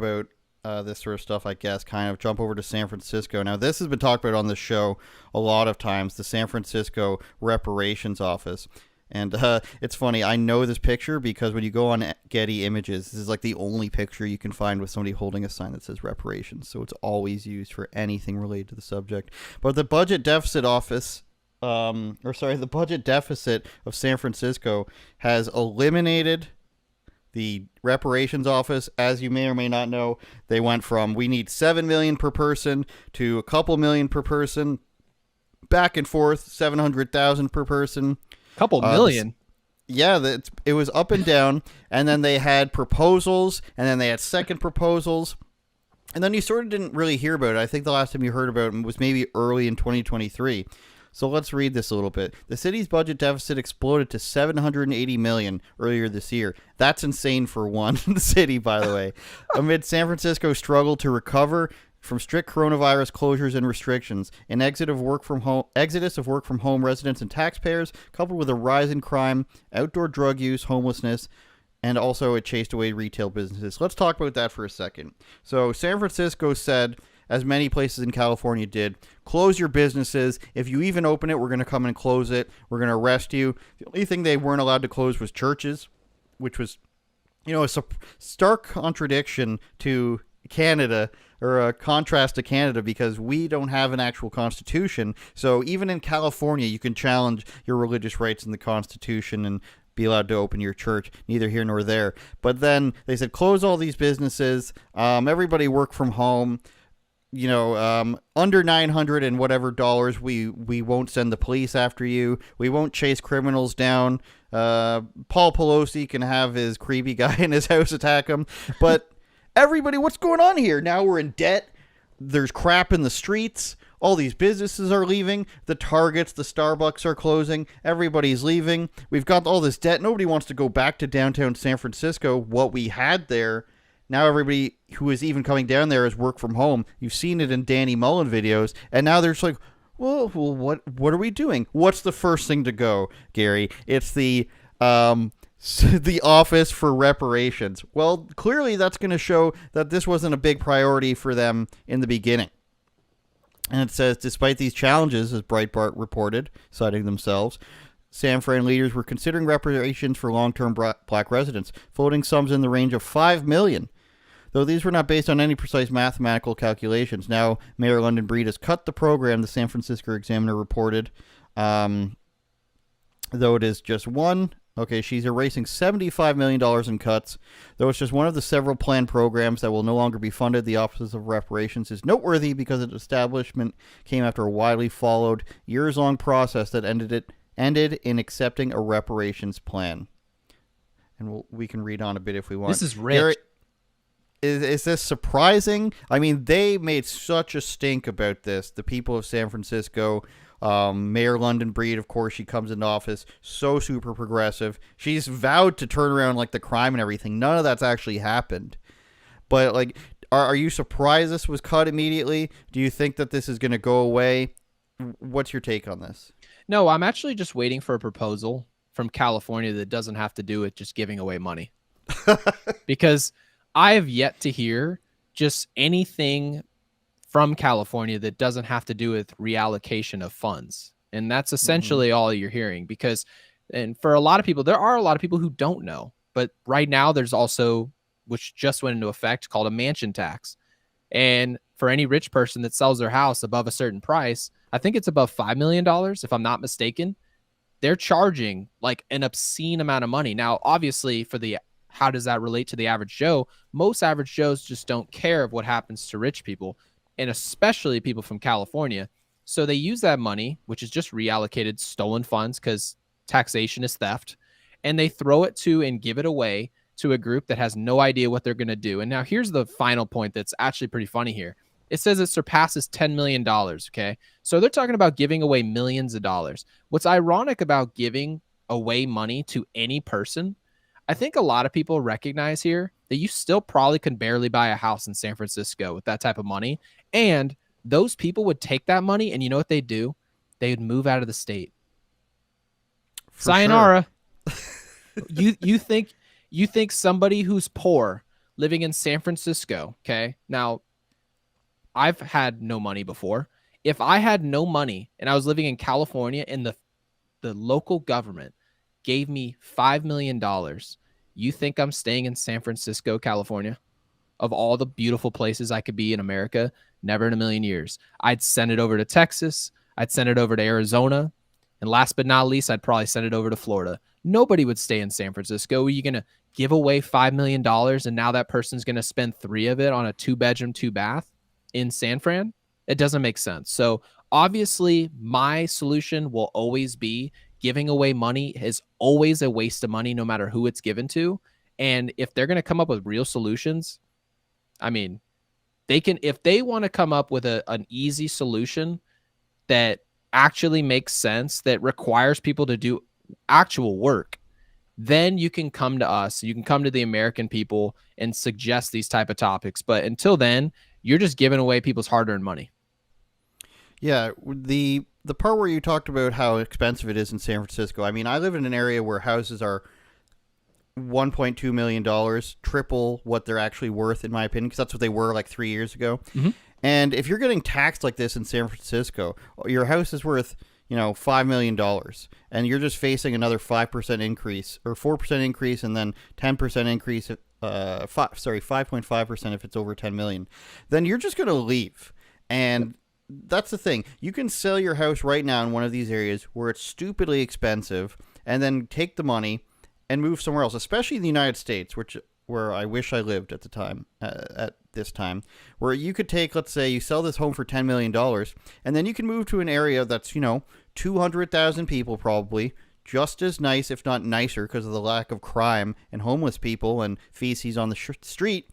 about this sort of stuff, I guess, kind of jump over to San Francisco. Now, this has been talked about on the show a lot of times, the San Francisco Reparations Office. And it's funny, I know this picture because when you go on Getty Images, this is like the only picture you can find with somebody holding a sign that says reparations. So it's always used for anything related to the subject. But the budget deficit office, the budget deficit of San Francisco has eliminated the reparations office. As you may or may not know, they went from we need 7 million per person to a couple million per person, back and forth, 700,000 per person. Couple million. It was up and down, and then they had proposals, and then they had second proposals, and then you sort of didn't really hear about it. I think the last time you heard about it was maybe early in 2023. So let's read this a little bit. The city's budget deficit exploded to $780 million earlier this year. That's insane for one city, by the way. Amid San Francisco's struggle to recover from strict coronavirus closures and restrictions, an exodus of work from home residents and taxpayers, coupled with a rise in crime, outdoor drug use, homelessness, and also it chased away retail businesses. Let's talk about that for a second. So San Francisco said, as many places in California did, close your businesses. If you even open it, we're going to come and close it. We're going to arrest you. The only thing they weren't allowed to close was churches, which was, a stark contradiction to Canada, or a contrast to Canada, because we don't have an actual constitution. So even in California, you can challenge your religious rights in the Constitution and be allowed to open your church. Neither here nor there. But then they said, close all these businesses. Everybody work from home. Under 900 and whatever dollars, we won't send the police after you. We won't chase criminals down. Paul Pelosi can have his creepy guy in his house attack him. But everybody, what's going on here? Now we're in debt. There's crap in the streets. All these businesses are leaving. The Targets, the Starbucks are closing. Everybody's leaving. We've got all this debt. Nobody wants to go back to downtown San Francisco, what we had there. Now everybody who is even coming down there is work from home. You've seen it in Danny Mullen videos. And now they're just like, well, what are we doing? What's the first thing to go, Gary? It's the Office for Reparations. Well, clearly that's going to show that this wasn't a big priority for them in the beginning. And it says, despite these challenges, as Breitbart reported, citing themselves, San Fran leaders were considering reparations for long-term black residents, floating sums in the range of $5 million. Though these were not based on any precise mathematical calculations. Now, Mayor London Breed has cut the program, the San Francisco Examiner reported. Though it is just one. Okay, she's erasing $75 million in cuts. Though it's just one of the several planned programs that will no longer be funded, the Office of Reparations is noteworthy because its establishment came after a widely followed, years-long process that ended in accepting a reparations plan. And we can read on a bit if we want. This is rich. Is this surprising? I mean, they made such a stink about this. The people of San Francisco, Mayor London Breed, of course, she comes into office, so super progressive. She's vowed to turn around like the crime and everything. None of that's actually happened. But like, are you surprised this was cut immediately? Do you think that this is going to go away? What's your take on this? No, I'm actually just waiting for a proposal from California that doesn't have to do with just giving away money. Because I have yet to hear just anything from California that doesn't have to do with reallocation of funds. And that's essentially all you're hearing, because, and for a lot of people, there are a lot of people who don't know, but right now there's also, which just went into effect, called a mansion tax. And for any rich person that sells their house above a certain price, I think it's above $5 million, if I'm not mistaken, they're charging like an obscene amount of money. Now, obviously, how does that relate to the average Joe? Most average Joes just don't care of what happens to rich people, and especially people from California. So they use that money, which is just reallocated stolen funds because taxation is theft, and they throw it to and give it away to a group that has no idea what they're going to do. And now here's the final point that's actually pretty funny here. It says it surpasses $10 million, okay? So they're talking about giving away millions of dollars. What's ironic about giving away money to any person, I think a lot of people recognize here that you still probably can barely buy a house in San Francisco with that type of money. And those people would take that money, and you know what they'd do? They would move out of the state. Sayonara. Sure. You think somebody who's poor living in San Francisco. Okay. Now, I've had no money before. If I had no money and I was living in California and the local government gave me $5 million, you think I'm staying in San Francisco, California? Of all the beautiful places I could be in America, never in a million years. I'd send it over to Texas. I'd send it over to Arizona. And last but not least, I'd probably send it over to Florida. Nobody would stay in San Francisco. Are you going to give away $5 million and now that person's going to spend 3 of it on a 2-bedroom, 2-bath in San Fran? It doesn't make sense. So obviously, my solution will always be giving away money is always a waste of money, no matter who it's given to. And if they're going to come up with real solutions, I mean, they can, if they want to come up with an easy solution that actually makes sense, that requires people to do actual work, then you can come to us, you can come to the American people and suggest these type of topics. But until then, you're just giving away people's hard-earned money. Yeah, the part where you talked about how expensive it is in San Francisco. I mean, I live in an area where houses are $1.2 million, triple what they're actually worth, in my opinion, because that's what they were like 3 years ago. Mm-hmm. And if you're getting taxed like this in San Francisco, your house is worth, $5 million, and you're just facing another 5% increase or 4% increase, and then 10% increase. 5.5% if it's over 10 million, then you're just going to leave. And that's the thing. You can sell your house right now in one of these areas where it's stupidly expensive, and then take the money and move somewhere else, especially in the United States, where I wish I lived at the time, at this time, where you could take, let's say you sell this home for $10 million, and then you can move to an area that's, 200,000 people probably, just as nice, if not nicer, because of the lack of crime and homeless people and feces on the street.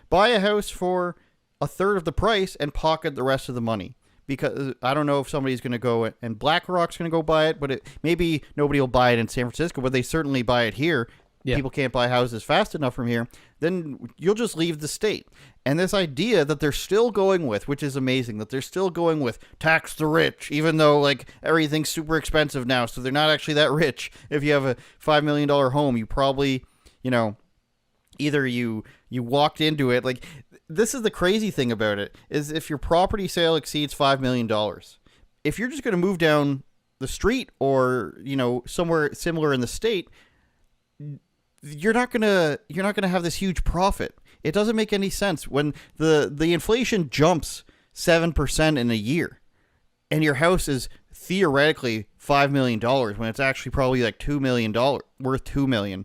Buy a house for a third of the price and pocket the rest of the money. Because I don't know if somebody's going to go, and BlackRock's going to go buy it, but maybe nobody will buy it in San Francisco, but they certainly buy it here. Yeah. People can't buy houses fast enough from here. Then you'll just leave the state. And this idea that they're still going with, which is amazing, that they're still going with tax the rich, even though like everything's super expensive now, so they're not actually that rich. If you have a $5 million home, you probably, either you walked into it. Like, this is the crazy thing about it, is if your property sale exceeds $5 million, if you're just going to move down the street or, somewhere similar in the state, you're not gonna have this huge profit. It doesn't make any sense when the inflation jumps 7% in a year, and your house is theoretically $5 million when it's actually probably like $2 million worth $2 million.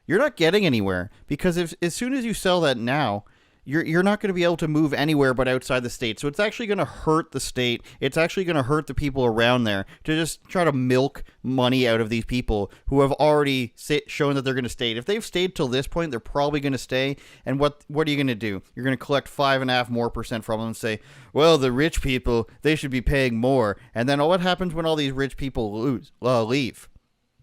You're not getting anywhere, because as soon as you sell that now, you're not going to be able to move anywhere but outside the state. So it's actually going to hurt the state. It's actually going to hurt the people around there to just try to milk money out of these people who have already shown that they're going to stay. If they've stayed till this point, they're probably going to stay. And what are you going to do? You're going to collect 5.5% more from them and say, well, the rich people, they should be paying more. And then what happens when all these rich people leave?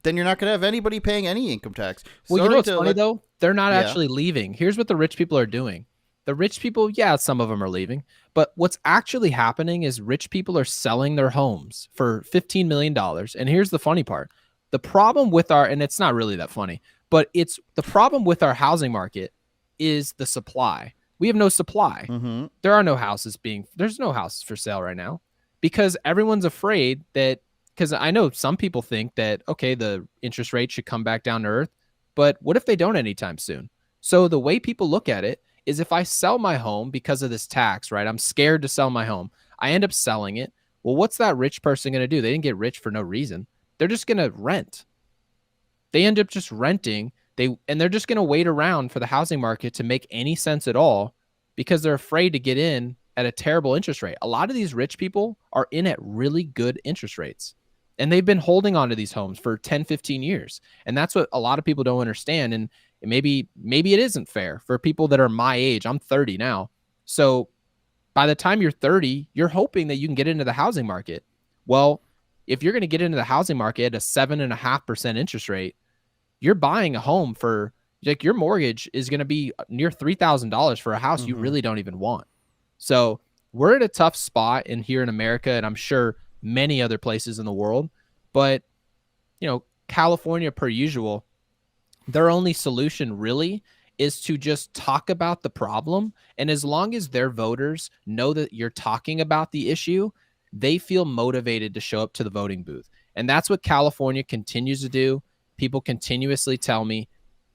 Then you're not going to have anybody paying any income tax. Well, you know what's funny, though? They're not actually leaving. Here's what the rich people are doing. The rich people, yeah, some of them are leaving. But what's actually happening is rich people are selling their homes for $15 million. And here's the funny part. The problem with and it's not really that funny, but it's the problem with our housing market is the supply. We have no supply. Mm-hmm. There's no houses for sale right now, because everyone's afraid that, because I know some people think that, okay, the interest rate should come back down to earth, but what if they don't anytime soon? So the way people look at it is, if I sell my home because of this tax, right? I'm scared to sell my home. I end up selling it. Well, what's that rich person going to do? They didn't get rich for no reason. They're just going to rent. They end up just renting. And they're just going to wait around for the housing market to make any sense at all, because they're afraid to get in at a terrible interest rate. A lot of these rich people are in at really good interest rates, and they've been holding on to these homes for 10, 15 years. And that's what a lot of people don't understand. And maybe it isn't fair for people that are my age. I'm 30 now. So by the time you're 30, you're hoping that you can get into the housing market. Well, if you're going to get into the housing market at a 7.5% interest rate, you're buying a home for, like, your mortgage is going to be near $3,000 for a house you really don't even want. So we're at a tough spot here in America, and I'm sure many other places in the world. But, California, per usual, their only solution really is to just talk about the problem. And as long as their voters know that you're talking about the issue, they feel motivated to show up to the voting booth. And that's what California continues to do. People continuously tell me,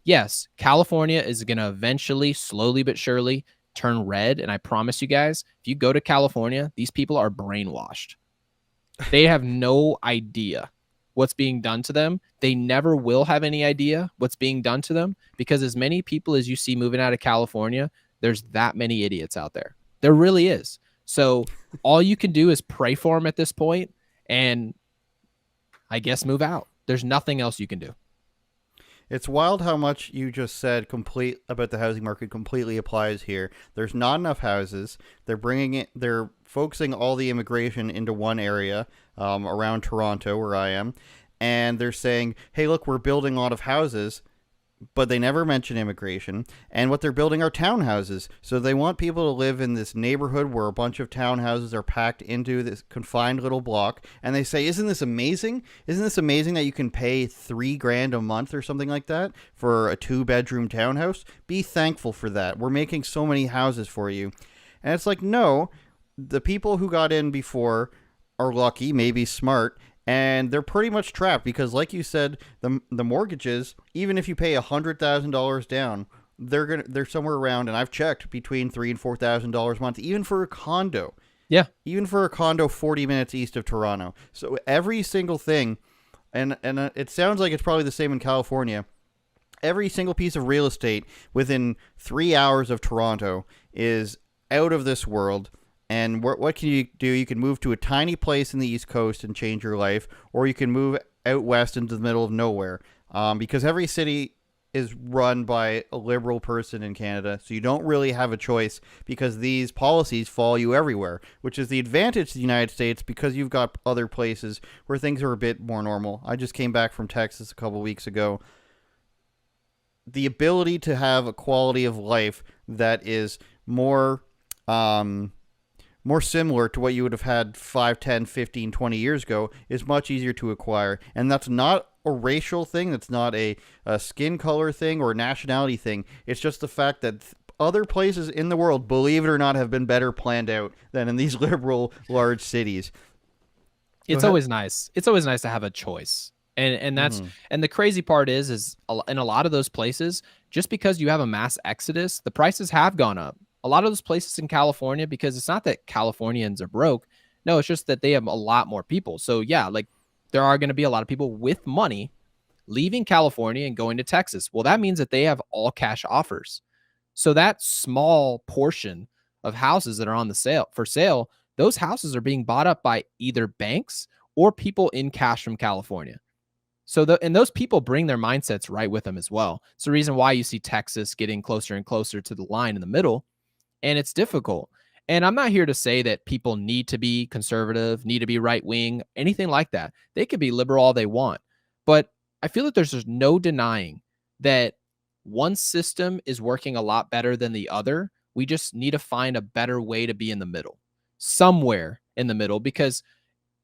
yes, California is going to eventually, slowly but surely, turn red. And I promise you guys, if you go to California, these people are brainwashed. They have no idea what's being done to them. They never will have any idea what's being done to them, because as many people as you see moving out of California, there's that many idiots out there. There really is. So all you can do is pray for them at this point, and I guess move out. There's nothing else you can do. It's wild how much you just said complete about the housing market completely applies here. There's not enough houses. They're focusing all the immigration into one area around Toronto, where I am, and they're saying, hey, look, we're building a lot of houses, but they never mention immigration. And what they're building are townhouses. So they want people to live in this neighborhood where a bunch of townhouses are packed into this confined little block. And they say, isn't this amazing? Isn't this amazing that you can pay $3,000 a month or something like that for a 2-bedroom townhouse? Be thankful for that. We're making so many houses for you. And it's like, no, the people who got in before are lucky, maybe smart, and they're pretty much trapped because, like you said, the mortgages, even if you pay $100,000 down, they're somewhere around, and I've checked, between $3,000 and $4,000 a month, even for a condo. Yeah, even for a condo 40 minutes east of Toronto. So every single thing, and it sounds like it's probably the same in California. Every single piece of real estate within 3 hours of Toronto is out of this world. And what can you do? You can move to a tiny place in the East Coast and change your life, or you can move out west into the middle of nowhere, because every city is run by a liberal person in Canada, so you don't really have a choice because these policies follow you everywhere, which is the advantage to the United States because you've got other places where things are a bit more normal. I just came back from Texas a couple weeks ago. The ability to have a quality of life that is more similar to what you would have had 5, 10, 15, 20 years ago is much easier to acquire. And that's not a racial thing. That's not a skin color thing or a nationality thing. It's just the fact that other places in the world, believe it or not, have been better planned out than in these liberal large cities. It's always nice. It's always nice to have a choice. And that's and the crazy part is in a lot of those places, just because you have a mass exodus, the prices have gone up. A lot of those places in California, because it's not that Californians are broke. No, it's just that they have a lot more people. So yeah, like there are going to be a lot of people with money leaving California and going to Texas. Well, that means that they have all cash offers. So that small portion of houses that are on the for sale, those houses are being bought up by either banks or people in cash from California. So and those people bring their mindsets right with them as well. It's the reason why you see Texas getting closer and closer to the line in the middle. And it's difficult. And I'm not here to say that people need to be conservative, need to be right wing, anything like that. They could be liberal all they want. But I feel that there's just no denying that one system is working a lot better than the other. We just need to find a better way to be in the middle, somewhere in the middle, because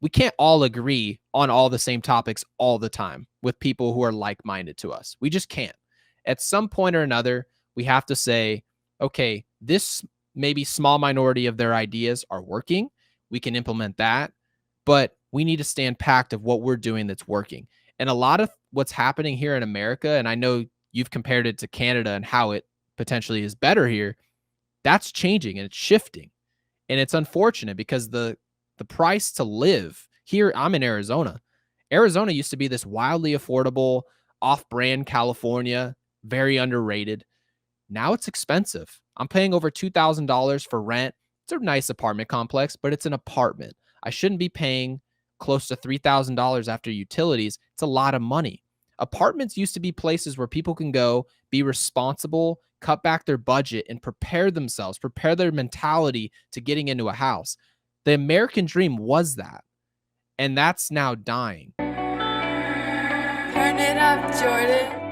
we can't all agree on all the same topics all the time with people who are like-minded to us. We just can't. At some point or another, we have to say, okay, this maybe small minority of their ideas are working. We can implement that, but we need to stand packed of what we're doing that's working. And a lot of what's happening here in America, and I know you've compared it to Canada and how it potentially is better here, that's changing and it's shifting. And it's unfortunate because the price to live here, I'm in Arizona. Arizona used to be this wildly affordable, off-brand California, very underrated. Now it's expensive. I'm paying over $2,000 for rent. It's a nice apartment complex, but it's an apartment. I shouldn't be paying close to $3,000 after utilities. It's a lot of money. Apartments used to be places where people can go, be responsible, cut back their budget, and prepare themselves, prepare their mentality to getting into a house. The American dream was that, and that's now dying. Turn it up, Jordan.